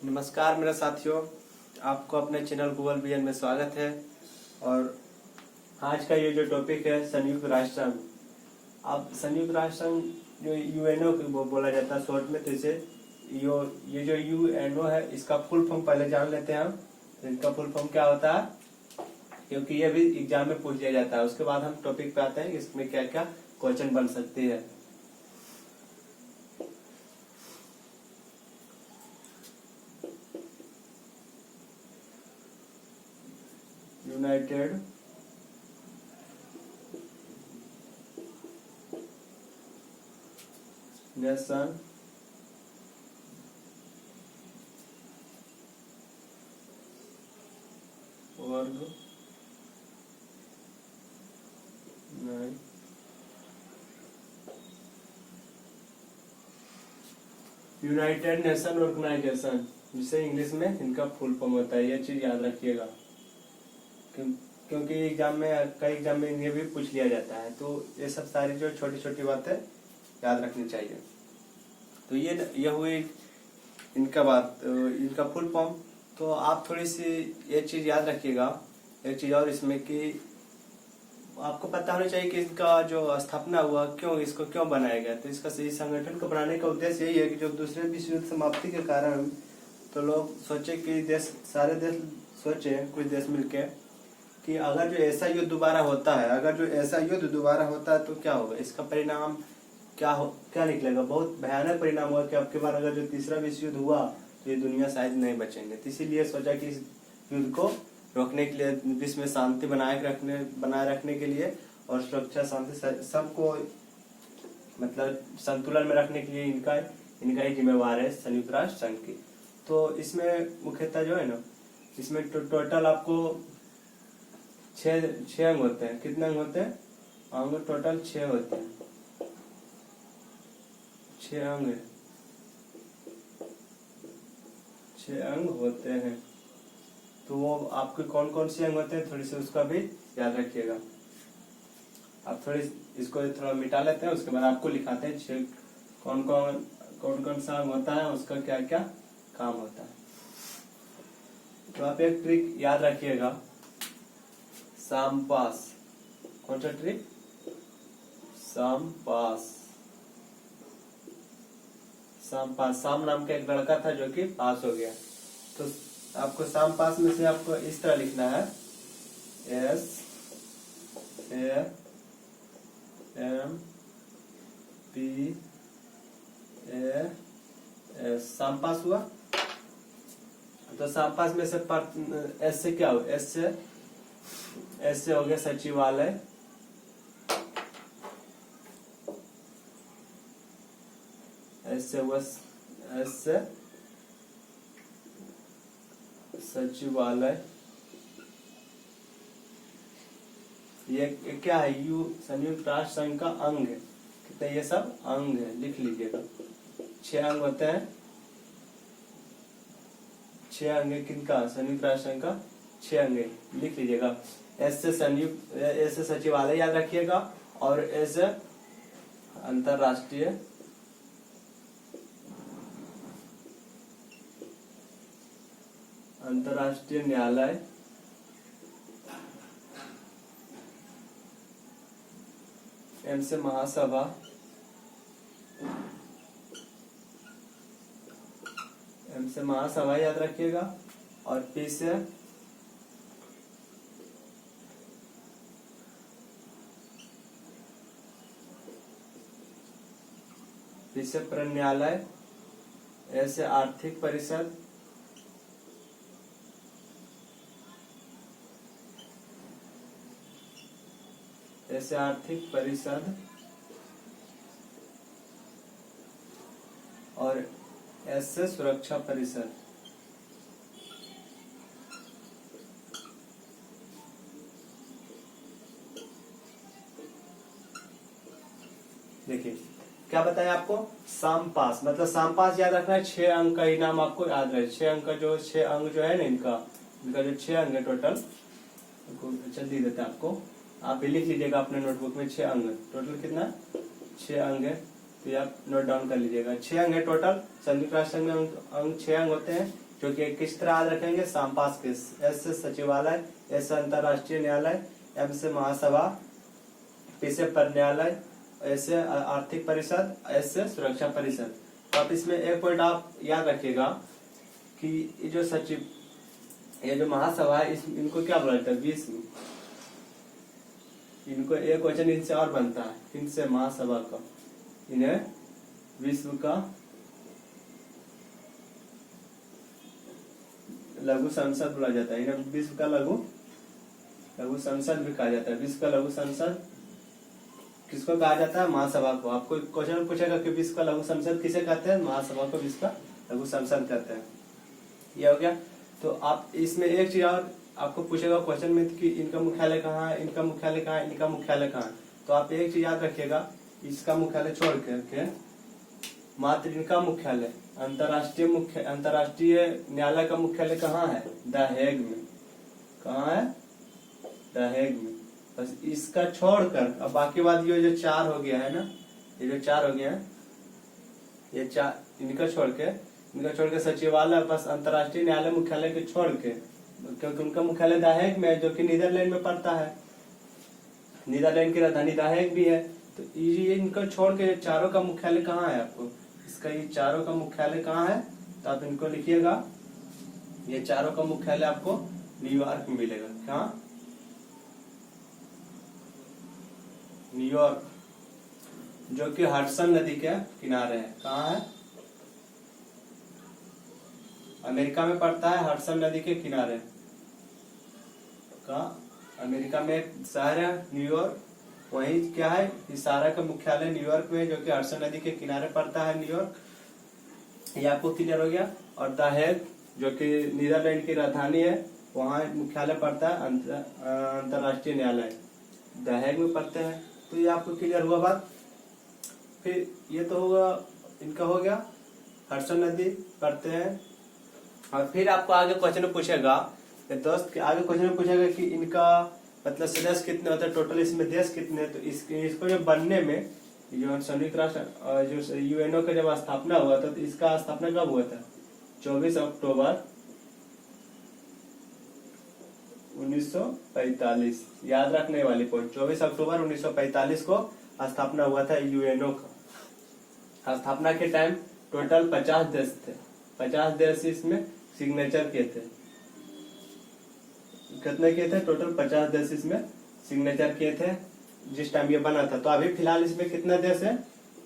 नमस्कार मेरे साथियों, आपको अपने चैनल गूगल बीएन में स्वागत है। और आज का ये जो टॉपिक है संयुक्त राष्ट्र संघ। अब संयुक्त राष्ट्र संघ जो यूएनओ वो बोला जाता है शॉर्ट में, तो इसे ये जो यूएनओ है इसका फुल फॉर्म पहले जान लेते हैं हम। तो इनका फुल फॉर्म क्या होता है, क्योंकि ये भी एग्जाम में पूछ लिया जाता है। उसके बाद हम टॉपिक पे आते हैं इसमें क्या क्या क्वेश्चन बन सकते हैं। यूनाइटेड नेशन वर्ग यूनाइटेड नेशन ऑर्गेनाइजेशन, जिसे इंग्लिश में इनका फुल फॉर्म होता है। ये चीज याद रखिएगा क्योंकि कई एग्जाम में ये भी पूछ लिया जाता है। तो ये सब सारी जो छोटी छोटी बातें याद रखनी चाहिए। तो ये हुई इनका फुल फॉर्म। तो आप थोड़ी सी ये चीज याद रखिएगा। एक चीज और इसमें कि आपको पता होना चाहिए कि इसका जो स्थापना हुआ इसको क्यों बनाया गया। तो इसका इस संगठन को बनाने का उद्देश्य यही है कि जो दूसरे विश्व युद्ध समाप्ति के कारण तो लोग सोचे कि सारे देश सोचे कुछ देश मिलके कि अगर जो ऐसा युद्ध दोबारा होता है तो क्या होगा, इसका परिणाम क्या निकलेगा। बहुत भयानक परिणाम होगा कि अब के बार अगर जो तीसरा विश्व युद्ध हुआ तो ये दुनिया शायद नहीं बचेंगे। तो इसीलिए सोचा कि इस युद्ध को रोकने के लिए, विश्व में शांति बनाए रखने के लिए और सुरक्षा शांति सबको मतलब संतुलन में रखने के लिए इनका ही जिम्मेवार है संयुक्त राष्ट्र संघ की। तो इसमें मुख्यतः जो है ना, इसमें टोटल आपको छह अंग होते हैं। कितने अंग होते हैं? अंग टोटल 6 होते हैं। 6 अंग होते हैं। तो वो आपके कौन कौन से अंग होते हैं, थोड़ी सी उसका भी याद रखिएगा। आप थोड़ी इसको थोड़ा मिटा लेते हैं, उसके बाद आपको लिखाते हैं कौन कौन सा अंग होता है, उसका क्या क्या काम होता है। तो आप एक ट्रिक याद रखिएगा, साम-पास। कौन सा ट्रिक? साम-पास। साम नाम का एक लड़का था जो कि पास हो गया। तो आपको साम-पास में से आपको इस तरह लिखना है, SAMPAS। साम-पास हुआ। तो साम-पास में से एस से क्या हो, एस से हो गया सचिवालय। एस से सचिवालय। ये क्या है? संयुक्त राष्ट्र संघ का अंग है। कितने ये सब अंग है, लिख लीजिएगा। 6 अंग होते हैं। 6 अंग है किनका? संयुक्त राष्ट्र संघ का 6 अंग है, लिख लीजिएगा। एस से सचिवालय याद रखिएगा, और एस से अंतरराष्ट्रीय न्यायालय। एम से महासभा। याद रखिएगा। और पी से प्रन्यायालय। ए से आर्थिक परिषद। ऐसे आर्थिक परिषद। और ऐसे सुरक्षा परिषद। देखिए क्या बताया आपको, साम-पास मतलब साम-पास याद रखना है। 6 अंक का ही नाम आपको याद रहे। 6 अंक का जो 6 अंग जो है ना, इनका जो 6 अंग है टोटल, जल्दी देते हैं आपको। आप ये लिख लीजिएगा अपने नोटबुक में। 6 अंग टोटल कितना? 6 अंग है। तो आप नोट डाउन कर लीजिएगा। 6 अंग है टोटल। संयुक्त राष्ट्र संघ में अंग 6 अंग होते हैं। जो कि किस तरह याद रखेंगे, सांपास के, एस से सचिवालय, एस से अंतर्राष्ट्रीय न्यायालय, एम से महासभा, पी से पद न्यायालय, एस से आर्थिक परिषद, एस से सुरक्षा परिषद। तो आप इसमें एक पॉइंट आप याद रखिएगा कि ये जो सचिव, ये जो महासभा है, इनको क्या बोला जाता है, विश्व, इनको एक क्वेश्चन इनसे और बनता है, इनसे महासभा का, इन्हें विश्व का लघु संसद बोला जाता है, इन्हें विश्व का लघु संसद भी कहा जाता है। विश्व का लघु संसद किसको कहा जाता है, महासभा को। आपको क्वेश्चन पूछेगा कि विश्व का लघु संसद किसे कहते हैं, महासभा को विश्व का लघु संसद कहते हैं। ये हो गया। तो आप इसमें एक चीज और आपको पूछेगा क्वेश्चन में कि इनका मुख्यालय कहाँ है, इनका मुख्यालय कहाँ है, इनका मुख्यालय कहाँ है। तो आप एक चीज याद रखिएगा, इसका मुख्यालय छोड़ करके मात्र इनका मुख्यालय, अंतर्राष्ट्रीय न्यायालय का मुख्यालय कहाँ है, द हेग में। कहाँ है, द हेग में। बस इसका छोड़कर अब बाकी बात ये जो 4 हो गया है ना, ये जो 4 हो गया है, ये 4 इनका छोड़ के सचिवालय, बस अंतर्राष्ट्रीय न्यायालय मुख्यालय के छोड़ के, क्योंकि उनका मुख्यालय द हेग में है, जो कि नीदरलैंड में पड़ता है, नीदरलैंड की राजधानी द हेग भी है। तो ये इनको छोड़ के चारों का मुख्यालय कहाँ है, आपको इसका ये चारों का मुख्यालय कहाँ है, तो आप इनको लिखिएगा। ये चारों का मुख्यालय आपको न्यूयॉर्क में मिलेगा। कहाँ, न्यूयॉर्क, जो कि हडसन नदी के किनारे है। कहाँ है, अमेरिका में पड़ता है, हडसन नदी के किनारे का। अमेरिका में एक शहर है न्यूयॉर्क, वही क्या है, इस सारा का मुख्यालय न्यूयॉर्क में, जो कि हडसन नदी के किनारे पड़ता है, न्यूयॉर्क। ये आपको क्लियर हो गया। और द हेग, जो कि नीदरलैंड की राजधानी है, वहाँ मुख्यालय पड़ता है अंतर्राष्ट्रीय न्यायालय, द हेग में पड़ते हैं। तो ये आपको क्लियर हुआ बात। फिर ये तो होगा, इनका हो गया, हडसन नदी पड़ते हैं। और फिर आपको आगे क्वेश्चन पूछेगा दोस्त, आगे क्वेश्चन पूछेगा कि इनका मतलब सदस्य कितने होते हैं, टोटल इसमें देश कितने। तो इसको जो बनने में, जो संयुक्त राष्ट्र जो यूएनओ का जब स्थापना हुआ था, तो इसका स्थापना कब हुआ था, 24 अक्टूबर 1945। याद रखने वाली पॉइंट, 24 अक्टूबर 1945 को स्थापना हुआ था यूएनओ का। स्थापना के टाइम टोटल 50 देश थे, 50 देश इसमें सिग्नेचर किए थे। कितने किए थे, टोटल 50 देश इसमें सिग्नेचर किए थे जिस टाइम ये बना था। तो अभी फिलहाल इसमें कितना देश है,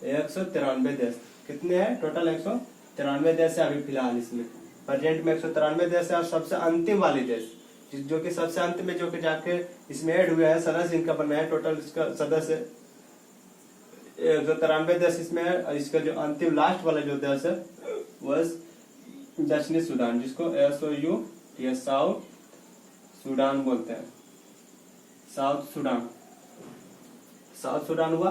193 देश। कितने हैं, टोटल 193 देश है अभी फिलहाल इसमें, प्रेजेंट में 193 देश है। और सबसे अंतिम वाली देश, जो कि सबसे अंत में, जो कि जाके इसमें ऐड हुआ है, सदस्य इनका बना है, टोटल इसका सदस्य 193 देश इसमें है। और इसका जो अंतिम लास्ट वाला जो देश है वह दक्षिणी सूडान, जिसको SOU या साउथ सूडान बोलते हैं, साउथ सूडान। साउथ सूडान हुआ।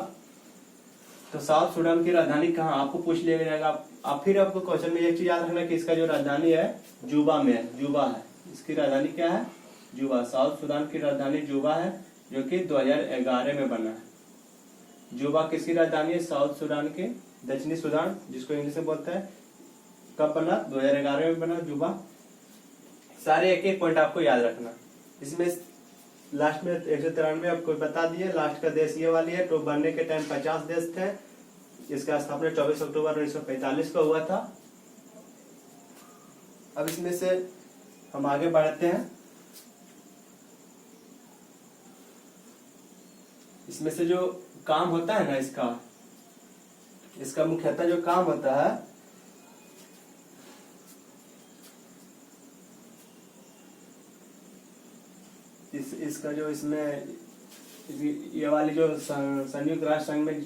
तो साउथ सूडान की राजधानी कहाँ, आपको पूछ लिया जाएगा। आप फिर आपको क्वेश्चन में एक चीज याद रखना कि इसका जो राजधानी है जुबा में है, जुबा है, इसकी राजधानी क्या है, जुबा। साउथ सूडान की राजधानी जुबा है, जो कि 2011 में बना है। जुबा किसकी राजधानी है, साउथ सूडान की, दक्षिणी सूडान जिसको इंग्लिश में बोलते हैं। कब बना, 2011 में बना जुबा। सारे एक एक पॉइंट आपको याद रखना। इसमें लास्ट में 193 आपको बता दिए, लास्ट का देश ये वाली है। तो बनने के टाइम 50 देश थे। इसका स्थापना 24 अक्टूबर 1945 को हुआ था। अब इसमें से हम आगे बढ़ते हैं। इसमें से जो काम होता है ना, इसका मुख्यतः जो काम होता है, इसका जो इसमें ये वाली जो संयुक्त राष्ट्र संघ में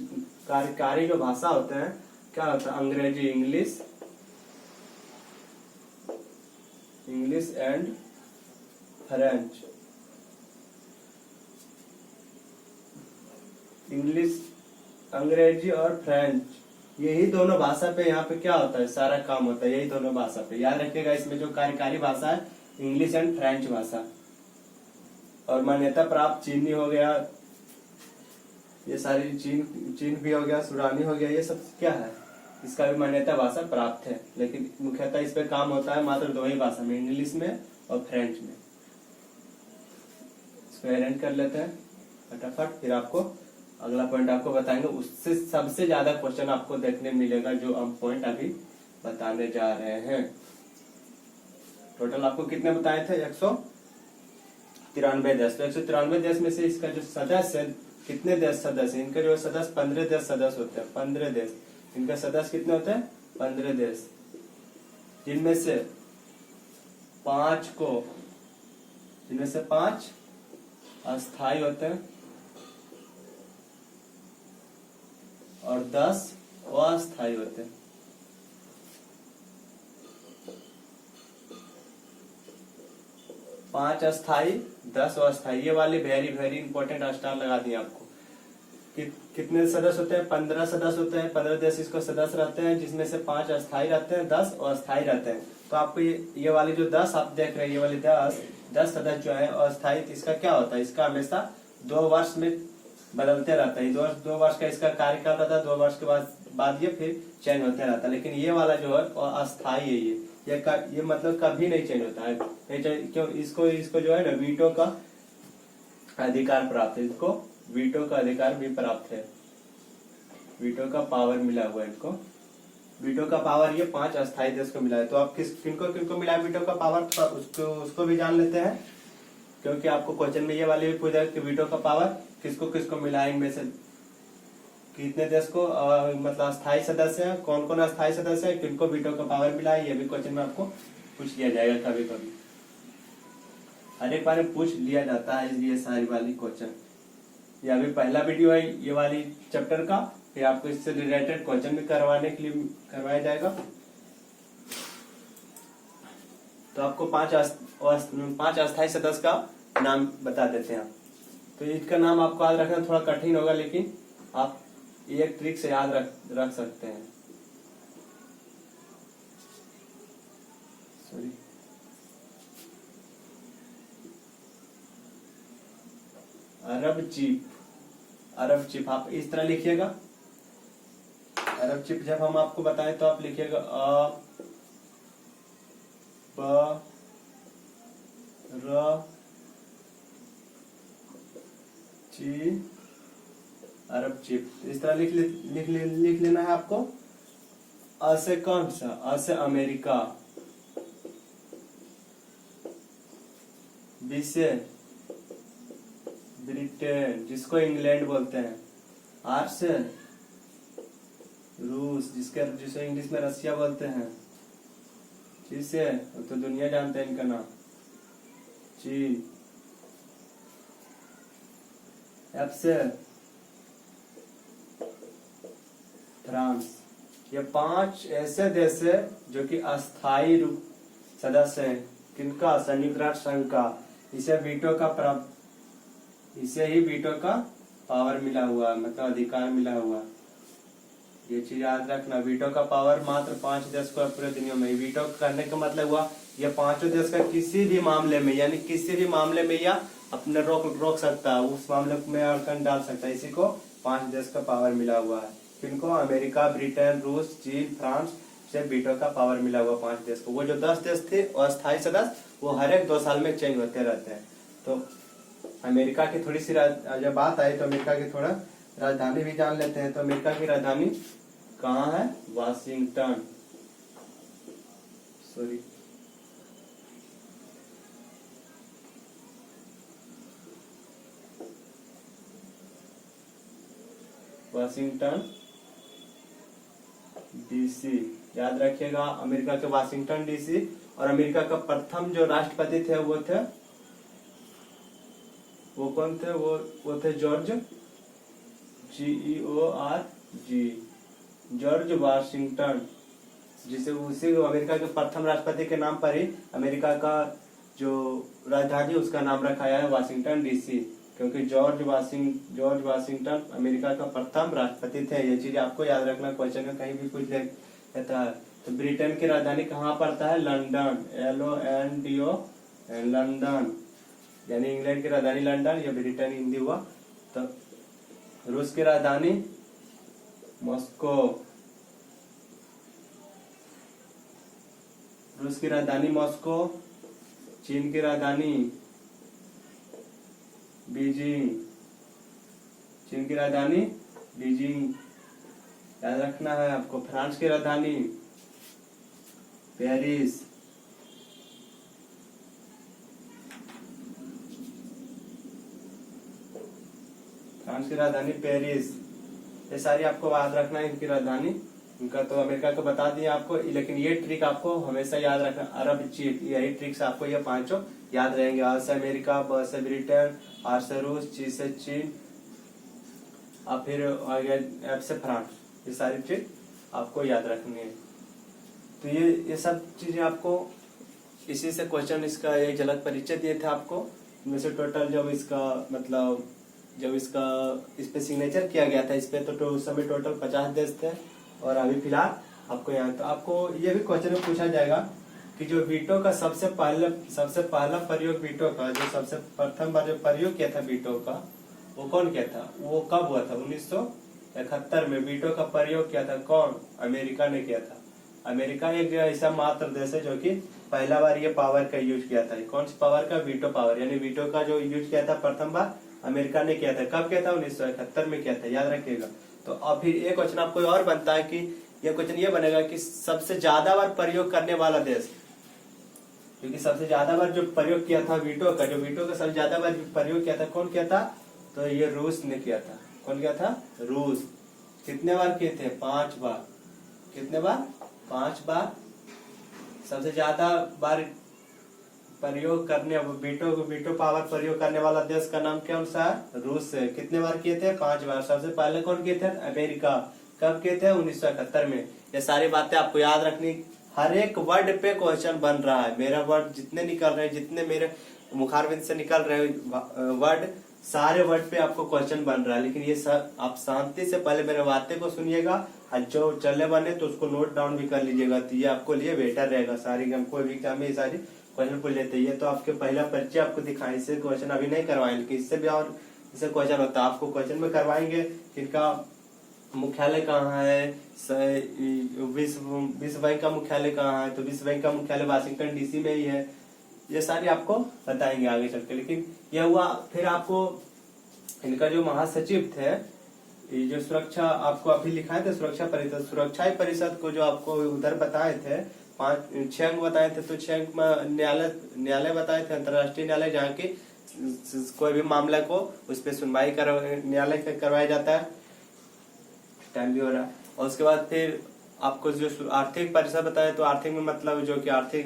कार्यकारी जो भाषा होते हैं, क्या होता है, अंग्रेजी, इंग्लिश एंड फ्रेंच। इंग्लिश, अंग्रेजी और फ्रेंच, यही दोनों भाषा पे यहाँ पे क्या होता है, सारा काम होता है यही दोनों भाषा पे। याद रखिएगा, इसमें जो कार्यकारी भाषा है इंग्लिश एंड फ्रेंच भाषा। और मान्यता प्राप्त चीनी हो गया, ये सारी चीन भी हो गया, सूडानी हो गया, ये सब क्या है, इसका भी मान्यता भाषा प्राप्त है, लेकिन मुख्यतः इस पे काम होता है मात्र 2 ही भाषा में, इंग्लिश में और फ्रेंच में। इसको अरेंज कर लेते हैं फटाफट, फिर आपको अगला पॉइंट आपको बताएंगे। उससे सबसे ज्यादा क्वेश्चन आपको देखने मिलेगा जो हम पॉइंट अभी बताने जा रहे हैं। टोटल आपको कितने बताए थे? 193 देश। तो 193 देश में से इसका जो सदस्य है, कितने देश सदस्य? इनका जो सदस्य 15 देश सदस्य होते हैं। 15 देश इनका सदस्य कितने होते हैं? 15 देश, जिनमें से 5 अस्थाई होते हैं और 10 अस्थाई होते हैं। 5 अस्थाई, 10 अस्थाई। ये वाली वेरी वेरी इंपॉर्टेंट स्टार लगा दिए आपको। कितने सदस्य होते हैं? 15 सदस्य होते हैं। 15 देश इसको सदस्य रहते हैं, जिसमें से 5 अस्थाई रहते हैं, 10 अस्थाई रहते हैं। तो आपको ये वाली जो 10 आप देख रहे हैं, ये वाली 10 सदस्य जो है अस्थाई, इसका क्या होता है? इसका हमेशा 2 वर्ष में बदलते रहता है। 2 वर्ष का इसका कार्यकाल रहता है। 2 वर्ष के बाद ये फिर चेंज होते रहता है। लेकिन ये वाला जो है अस्थाई है। ये मतलब कभी नहीं चेंज होता है। क्यों? इसको जो है ना वीटो का अधिकार प्राप्त है। इसको वीटो का अधिकार भी प्राप्त है। वीटो का पावर मिला हुआ है इनको। वीटो का पावर ये 5 अस्थाई देश को मिला है। तो आप किनको मिला है वीटो का पावर? उसको भी जान लेते हैं, क्योंकि आपको क्वेश्चन में ये वाले भी पूछा कि वीटो का पावर किसको मिला है, इनमें से कितने देश को मतलब अस्थाई सदस्य है, कौन कौन अस्थाई सदस्य है, किनको वीटो का पावर मिला है। ये भी क्वेश्चन में आपको पूछ लिया जाएगा कभी कभी। हर एक बार में पूछ लिया जाता है ये सारी वाली क्वेश्चन। ये अभी पहला वीडियो है ये वाली चैप्टर का, फिर आपको इससे रिलेटेड क्वेश्चन भी करवाने के लिए करवाया जाएगा। तो आपको 5 अस्थाई सदस्य का नाम बता देते हैं। तो इसका नाम आपको याद रखना थोड़ा कठिन होगा, लेकिन आप एक ट्रिक से याद रख सकते हैं। सॉरी, अरब चीफ आप इस तरह लिखिएगा। अरब चीफ जब हम आपको बताएं तो आप लिखिएगा अरब चीफ इस तरह लिख लेना है आपको। अ से कौन सा? अ से अमेरिका, बी से ब्रिटेन जिसको इंग्लैंड बोलते हैं, आर से रूस जिसे इंग्लिश में रसिया बोलते हैं, सी से तो दुनिया जानते हैं इनका नाम, चीन, एफ से फ्रांस। ये 5 ऐसे देश है जो कि अस्थायी रूप सदस्य हैं। किनका? संयुक्त राष्ट्र संघ का। इसे ही वीटो का पावर मिला हुआ, मतलब अधिकार मिला हुआ। ये चीज याद रखना, वीटो का पावर मात्र 5 देश को पूरे दुनिया में। वीटो करने का मतलब हुआ ये 5 देश का किसी भी मामले में, यानी किसी भी मामले में या अपने रोक सकता है, उस मामले में अड़कन डाल सकता है। इसी को 5 देश का पावर मिला हुआ है। किनको? अमेरिका, ब्रिटेन, रूस, चीन, फ्रांस से वीटो का पावर मिला हुआ 5 देश को। वो जो 10 देश थे अस्थायी सदस्य, वो हर एक 2 साल में चेंज होते रहते हैं। तो अमेरिका की थोड़ी सी जब बात आई तो अमेरिका की थोड़ा राजधानी भी जान लेते हैं। तो अमेरिका की राजधानी कहाँ है? वाशिंगटन। सॉरी, वाशिंगटन डीसी याद रखिएगा। अमेरिका के वाशिंगटन डीसी। और अमेरिका का प्रथम जो राष्ट्रपति थे वो कौन थे? वो थे जॉर्ज, जॉर्ज वाशिंगटन, जिसे उसी अमेरिका के प्रथम राष्ट्रपति के नाम पर ही अमेरिका का जो राजधानी उसका नाम रखा है वाशिंगटन डीसी, क्योंकि जॉर्ज वाशिंगटन अमेरिका का प्रथम राष्ट्रपति थे। ये चीज आपको याद रखना, क्वेश्चन में कहीं भी कुछ देता है। तो ब्रिटेन की राजधानी कहाँ पड़ता है? लंदन, LONDO, लंदन, यानी इंग्लैंड की राजधानी लंदन, या ब्रिटेन हिंदी हुआ। तो रूस की राजधानी मॉस्को, रूस की राजधानी मॉस्को, चीन की राजधानी बीजिंग, चीन की राजधानी बीजिंग याद रखना है आपको। फ्रांस की राजधानी पेरिस, फ्रांस की राजधानी पेरिस, ये सारी आपको याद रखना है इनकी राजधानी। इनका तो अमेरिका को बता दिया आपको, लेकिन ये ट्रिक आपको हमेशा याद रखना, अरब चीट, यही ट्रिक्स आपको ये पांचों याद रहेंगे। आ से अमेरिका, ब से ब्रिटेन, आर से रूस, ची से चीन और फिर एफ से फ्रांस, ये सारी ट्रिक आपको याद रखनी है। तो ये सब चीजें आपको इसी से क्वेश्चन इसका एक झलक परिचय दिए थे आपको। इनमें से टोटल जब इसका इस पे सिग्नेचर किया गया था इस पे, तो उस समय टोटल 50 देश थे और अभी फिलहाल आपको यहाँ, तो आपको ये भी क्वेश्चन में पूछा जाएगा कि जो वीटो का सबसे पहला प्रयोग, वीटो का जो सबसे प्रथम बार जो प्रयोग किया था वीटो का, वो कौन किया था? वो कब हुआ था? 1971 में वीटो का प्रयोग किया था। कौन? अमेरिका ने किया था। अमेरिका एक ऐसा मात्र देश है जो कि पहला बार ये पावर का यूज किया था। कौन सी पावर का? वीटो पावर, यानी वीटो का जो यूज किया था प्रथम बार अमेरिका ने किया था। कब किया था? 1971 में किया था, याद रखिएगा। तो अब फिर एक क्वेश्चन आपको और बनता है कि ये क्वेश्चन ये बनेगा कि सबसे ज्यादा बार प्रयोग करने वाला देश, क्योंकि सबसे ज्यादा बार जो प्रयोग किया था वीटो का, जो वीटो का सबसे ज्यादा बार प्रयोग किया था, कौन किया था? तो ये रूस ने किया था। कौन किया था? रूस। कितने बार किए थे? 5 बार। कितने बार? 5 बार। सबसे ज्यादा बार प्रयोग करने, वीटो पावर प्रयोग करने वाला देश का नाम कौन सा है? रूस है। कितने बार किए थे? 5 बार। सबसे पहले कौन किए थे? अमेरिका। कब किए थे? 1971 में। ये सारी बातें आपको याद रखनी। हर एक वर्ड पे क्वेश्चन बन रहा है। मेरा वर्ड जितने निकल रहे हैं, जितने मेरे मुखारबिंद से निकल रहे वर्ड, सारे वर्ड पे आपको क्वेश्चन बन रहा है। लेकिन ये सब आप शांति से पहले मेरे बातें को सुनिएगा और जो चले बने तो उसको नोट डाउन भी कर लीजिएगा, तो ये आपको लिए बेटर रहेगा। सारी कोई भी एग्जाम में ये सारी क्वेश्चन पूछ लेते हैं। ये तो आपके पहला परिचय आपको दिखाएं, इससे क्वेश्चन अभी नहीं करवाएं, लेकिन इससे भी और इससे क्वेश्चन होता है। आपको क्वेश्चन में करवाएंगे इनका मुख्यालय कहाँ है, विश्व बैंक का मुख्यालय कहाँ है, तो विश्व बैंक का मुख्यालय वाशिंगटन डीसी में ही है। ये सारी आपको बताएंगे आगे चल के। लेकिन यह हुआ, फिर आपको इनका जो महासचिव थे, ये जो सुरक्षा आपको अभी लिखाए थे, सुरक्षा परिषद को जो आपको उधर बताए थे, 6 अंक बताए थे, तो 6 अंक में न्यायालय बताए थे, अंतर्राष्ट्रीय न्यायालय, जहाँ की कोई भी मामला को उस पर सुनवाई न्यायालय करवाया जाता है। टाइम भी हो रहा है। और उसके बाद फिर आपको जो आर्थिक परिषद बताया, तो आर्थिक में मतलब जो कि आर्थिक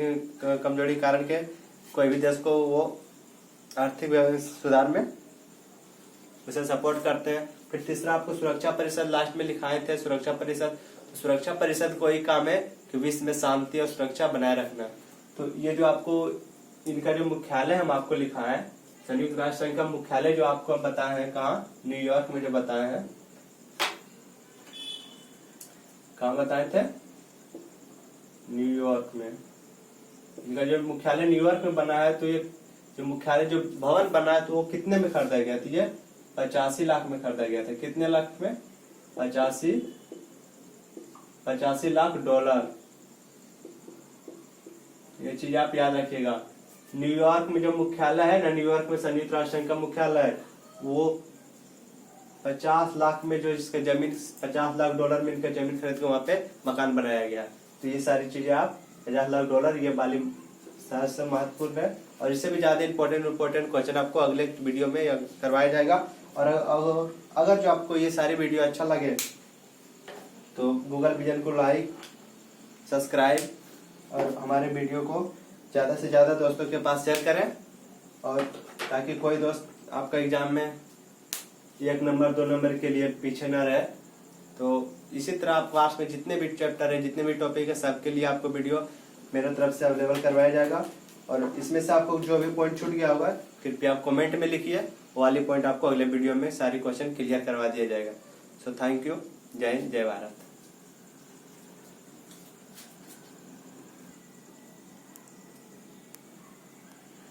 कमजोरी कारण के कोई भी देश को वो आर्थिक सुधार में उसे सपोर्ट करते हैं। फिर तीसरा आपको सुरक्षा परिषद लास्ट में लिखाए थे। सुरक्षा परिषद को ही काम है कि विश्व में शांति और सुरक्षा बनाए रखना। तो ये जो आपको इनका जो मुख्यालय हम आपको लिखा है, संयुक्त राष्ट्र संघ का मुख्यालय जो आपको बताया है, कहाँ? न्यूयॉर्क में जो बताया है। कहाँ बताए थे? न्यूयॉर्क में। इनका जो मुख्यालय न्यूयॉर्क में बना है, तो ये जो मुख्यालय जो भवन बना है, तो वो कितने में खरीदा गया था? ये 85 लाख में खरीदा गया था। कितने लाख में? 85 लाख डॉलर। ये चीज आप याद रखिएगा। न्यूयॉर्क में जो मुख्यालय है ना, न्यूयॉर्क में संयुक्त राष्ट्र संघ का मुख्यालय है, वो 50 लाख में जो इसका जमीन, 50 लाख डॉलर में इनका जमीन खरीद के वहां पे मकान बनाया गया। तो ये सारी चीजें आप 50 लाख डॉलर, ये वाली सबसे महत्वपूर्ण है। और इससे भी ज्यादा इम्पोर्टेंट क्वेश्चन आपको अगले वीडियो में करवाया जाएगा। और अगर जो आपको ये सारी वीडियो अच्छा लगे तो गूगल विजन को लाइक, सब्सक्राइब और हमारे वीडियो को ज्यादा से ज्यादा दोस्तों के पास शेयर करें, और ताकि कोई दोस्त आपका एग्जाम में 1 नंबर 2 नंबर के लिए पीछे न रहे। तो इसी तरह आप क्लास में जितने भी चैप्टर है, जितने भी टॉपिक है, सबके लिए आपको वीडियो मेरे तरफ से अवेलेबल करवाया जाएगा। और इसमें से आपको जो भी पॉइंट छूट गया होगा, कृपया आप कमेंट में लिखिए, वो वाली पॉइंट आपको अगले वीडियो में सारी क्वेश्चन क्लियर करवा दिया जाएगा। So thank you. जय हिंद, जय भारत।